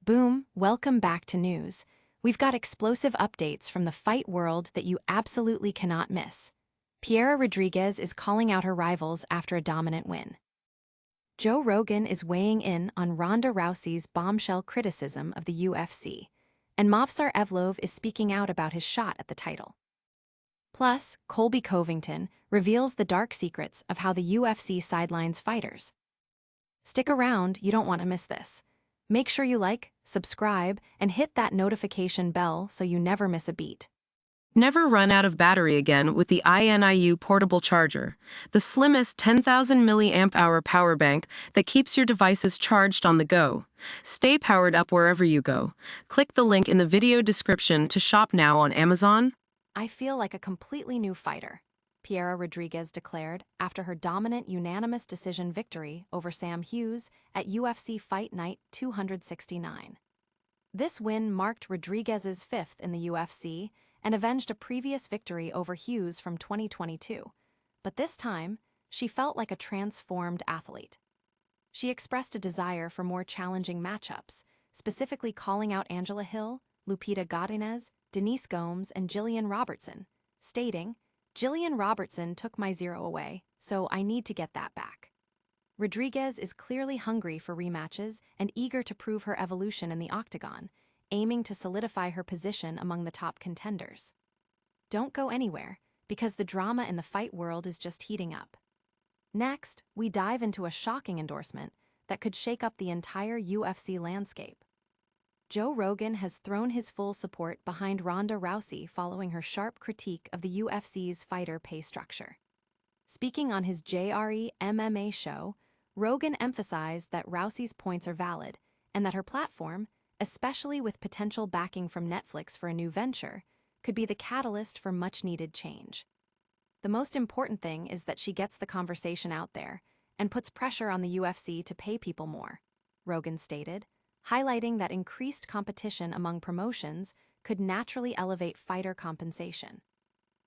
Boom, welcome back to news. We've got explosive updates from the fight world that you absolutely cannot miss. Piera Rodriguez is calling out her rivals after a dominant win. Joe Rogan is weighing in on Ronda Rousey's bombshell criticism of the UFC, and Movsar Evloev is speaking out about his shot at the title. Plus, Colby Covington reveals the dark secrets of how the UFC sidelines fighters. Stick around, you don't want to miss this. Make sure you like, subscribe, and hit that notification bell so you never miss a beat. Never run out of battery again with the INIU portable charger, the slimmest 10,000 mAh power bank that keeps your devices charged on the go. Stay powered up wherever you go. Click the link in the video description to shop now on Amazon. I feel like a completely new fighter, Piera Rodriguez declared after her dominant unanimous decision victory over Sam Hughes at UFC Fight Night 269. This win marked Rodriguez's fifth in the UFC and avenged a previous victory over Hughes from 2022. But this time, she felt like a transformed athlete. She expressed a desire for more challenging matchups, specifically calling out Angela Hill, Lupita Godinez, Denise Gomes, and Jillian Robertson, stating, "Jillian Robertson took my 0 away, so I need to get that back." Rodriguez is clearly hungry for rematches and eager to prove her evolution in the octagon, aiming to solidify her position among the top contenders. Don't go anywhere, because the drama in the fight world is just heating up. Next, we dive into a shocking endorsement that could shake up the entire UFC landscape. Joe Rogan has thrown his full support behind Ronda Rousey following her sharp critique of the UFC's fighter pay structure. Speaking on his JRE MMA show, Rogan emphasized that Rousey's points are valid and that her platform, especially with potential backing from Netflix for a new venture, could be the catalyst for much-needed change. The most important thing is that she gets the conversation out there and puts pressure on the UFC to pay people more, Rogan stated, highlighting that increased competition among promotions could naturally elevate fighter compensation.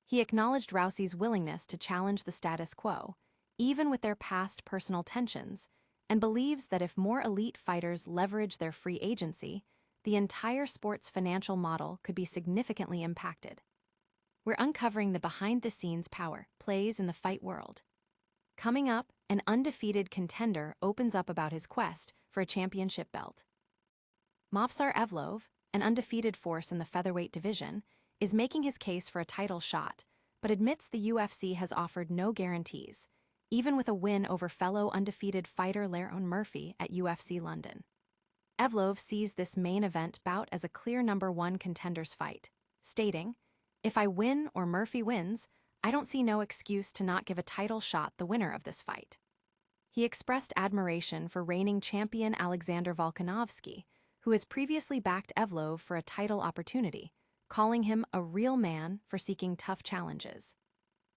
He acknowledged Rousey's willingness to challenge the status quo, even with their past personal tensions, and believes that if more elite fighters leverage their free agency, the entire sport's financial model could be significantly impacted. We're uncovering the behind-the-scenes power plays in the fight world. Coming up, an undefeated contender opens up about his quest for a championship belt. Movsar Evloev, an undefeated force in the featherweight division, is making his case for a title shot, but admits the UFC has offered no guarantees, even with a win over fellow undefeated fighter Lerone Murphy at UFC London. Evloev sees this main event bout as a clear #1 contender's fight, stating, "If I win or Murphy wins, I don't see no excuse to not give a title shot the winner of this fight." He expressed admiration for reigning champion Alexander Volkanovski, who has previously backed Evloev for a title opportunity, calling him a real man for seeking tough challenges.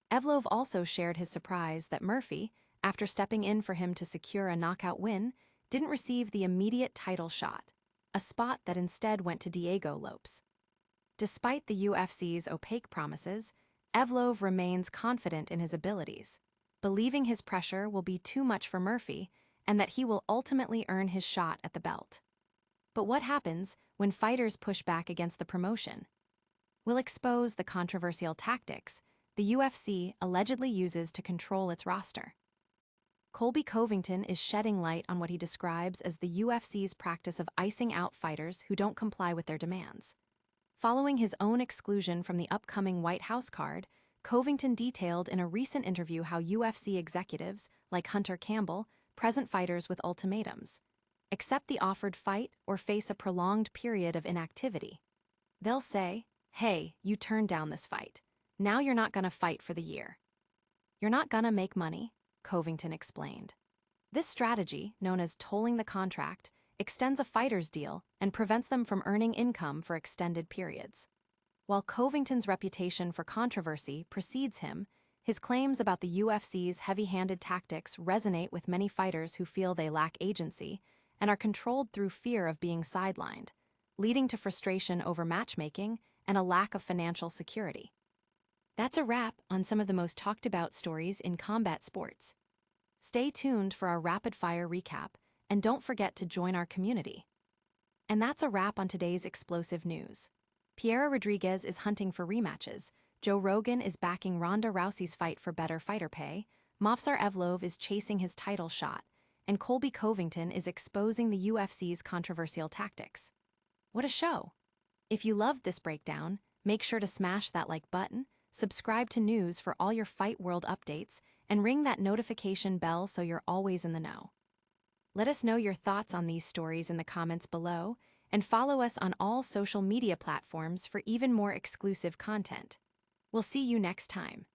Evloev also shared his surprise that Murphy, after stepping in for him to secure a knockout win, didn't receive the immediate title shot, a spot that instead went to Diego Lopes. Despite the UFC's opaque promises, Evloev remains confident in his abilities, believing his pressure will be too much for Murphy and that he will ultimately earn his shot at the belt. But what happens when fighters push back against the promotion? We'll expose the controversial tactics the UFC allegedly uses to control its roster. Colby Covington is shedding light on what he describes as the UFC's practice of icing out fighters who don't comply with their demands. Following his own exclusion from the upcoming White House card, Covington detailed in a recent interview how UFC executives, like Hunter Campbell, present fighters with ultimatums: accept the offered fight or face a prolonged period of inactivity. They'll say, "Hey, you turned down this fight. Now you're not gonna fight for the year. You're not gonna make money," Covington explained. This strategy, known as tolling the contract, extends a fighter's deal and prevents them from earning income for extended periods. While Covington's reputation for controversy precedes him, his claims about the UFC's heavy-handed tactics resonate with many fighters who feel they lack agency and are controlled through fear of being sidelined, leading to frustration over matchmaking and a lack of financial security. That's a wrap on some of the most talked-about stories in combat sports. Stay tuned for our rapid-fire recap, and don't forget to join our community. And that's a wrap on today's explosive news. Piera Rodriguez is hunting for rematches, Joe Rogan is backing Ronda Rousey's fight for better fighter pay, Movsar Evloev is chasing his title shot, and Colby Covington is exposing the UFC's controversial tactics. What a show! If you loved this breakdown, make sure to smash that like button, subscribe to news for all your Fight World updates, and ring that notification bell so you're always in the know. Let us know your thoughts on these stories in the comments below, and follow us on all social media platforms for even more exclusive content. We'll see you next time.